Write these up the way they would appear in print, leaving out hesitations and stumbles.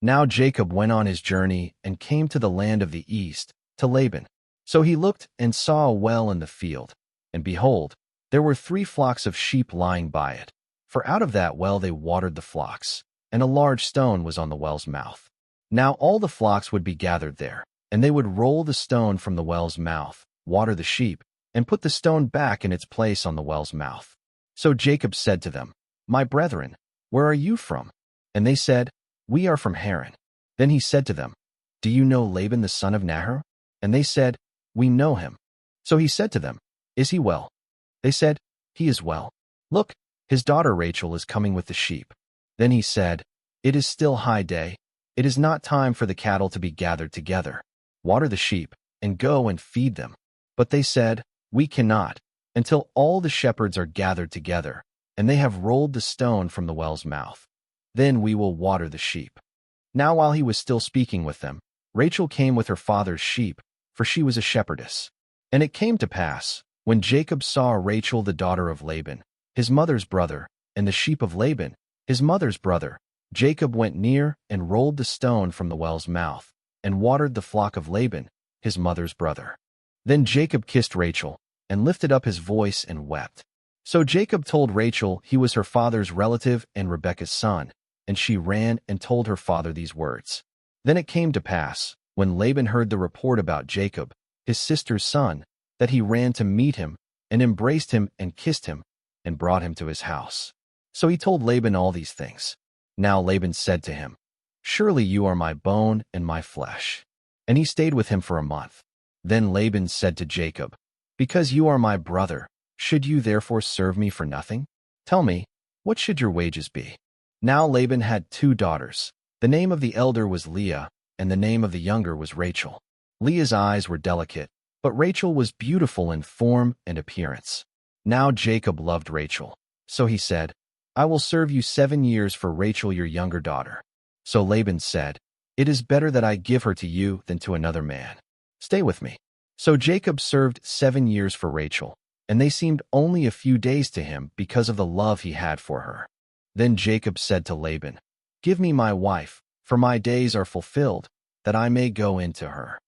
Now Jacob went on his journey and came to the land of the east, to Laban. So he looked and saw a well in the field, and behold, there were 3 flocks of sheep lying by it. For out of that well they watered the flocks, and a large stone was on the well's mouth. Now all the flocks would be gathered there, and they would roll the stone from the well's mouth, water the sheep, and put the stone back in its place on the well's mouth. So Jacob said to them, My brethren, where are you from? And they said, We are from Haran. Then he said to them, Do you know Laban the son of Nahor? And they said, We know him. So he said to them, Is he well? They said, He is well. Look, his daughter Rachel is coming with the sheep. Then he said, It is still high day. It is not time for the cattle to be gathered together. Water the sheep, and go and feed them. But they said, We cannot, until all the shepherds are gathered together, and they have rolled the stone from the well's mouth. Then we will water the sheep. Now while he was still speaking with them, Rachel came with her father's sheep, for she was a shepherdess. And it came to pass, when Jacob saw Rachel the daughter of Laban, his mother's brother, and the sheep of Laban, his mother's brother, Jacob went near and rolled the stone from the well's mouth, and watered the flock of Laban, his mother's brother. Then Jacob kissed Rachel, and lifted up his voice and wept. So Jacob told Rachel he was her father's relative and Rebekah's son, and she ran and told her father these words. Then it came to pass, when Laban heard the report about Jacob, his sister's son, that he ran to meet him, and embraced him and kissed him, and brought him to his house. So he told Laban all these things. Now Laban said to him, Surely you are my bone and my flesh. And he stayed with him for a month. Then Laban said to Jacob, Because you are my brother, should you therefore serve me for nothing? Tell me, what should your wages be? Now Laban had 2 daughters. The name of the elder was Leah, and the name of the younger was Rachel. Leah's eyes were delicate, but Rachel was beautiful in form and appearance. Now Jacob loved Rachel. So he said, I will serve you 7 years for Rachel your younger daughter. So Laban said, It is better that I give her to you than to another man. Stay with me. So Jacob served 7 years for Rachel, and they seemed only a few days to him because of the love he had for her. Then Jacob said to Laban, Give me my wife, for my days are fulfilled, that I may go in to her.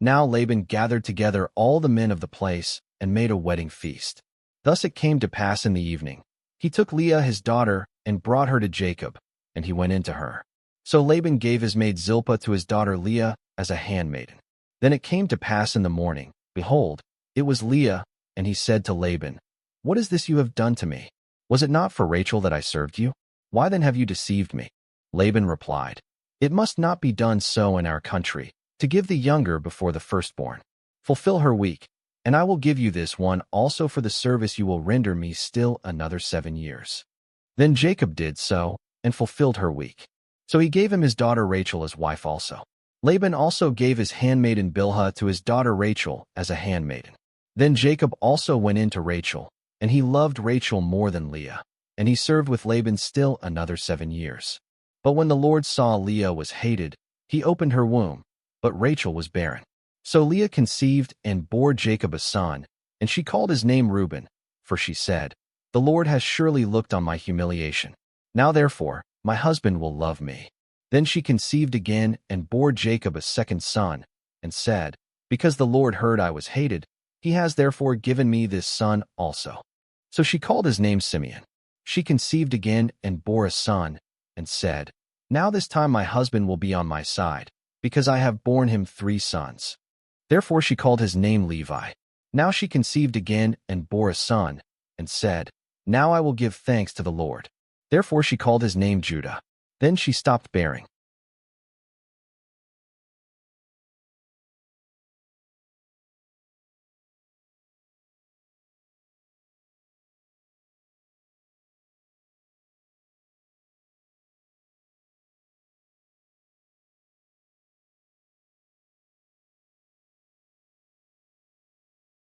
Now Laban gathered together all the men of the place and made a wedding feast. Thus it came to pass in the evening, he took Leah his daughter and brought her to Jacob, and he went in to her. So Laban gave his maid Zilpah to his daughter Leah as a handmaiden. Then it came to pass in the morning, behold, it was Leah, and he said to Laban, What is this you have done to me? Was it not for Rachel that I served you? Why then have you deceived me? Laban replied, It must not be done so in our country, to give the younger before the firstborn. Fulfill her week, and I will give you this one also for the service you will render me still another 7 years. Then Jacob did so, and fulfilled her week. So he gave him his daughter Rachel as wife also. Laban also gave his handmaiden Bilhah to his daughter Rachel as a handmaiden. Then Jacob also went in to Rachel, and he loved Rachel more than Leah, and he served with Laban still another 7 years. But when the Lord saw Leah was hated, he opened her womb, but Rachel was barren. So Leah conceived and bore Jacob a son, and she called his name Reuben, for she said, The Lord has surely looked on my humiliation. Now therefore, my husband will love me. Then she conceived again and bore Jacob a second son, and said, Because the Lord heard I was hated, he has therefore given me this son also. So she called his name Simeon. She conceived again and bore a son, and said, Now this time my husband will be on my side, because I have borne him 3 sons. Therefore she called his name Levi. Now she conceived again and bore a son, and said, Now I will give thanks to the Lord. Therefore she called his name Judah. Then she stopped bearing.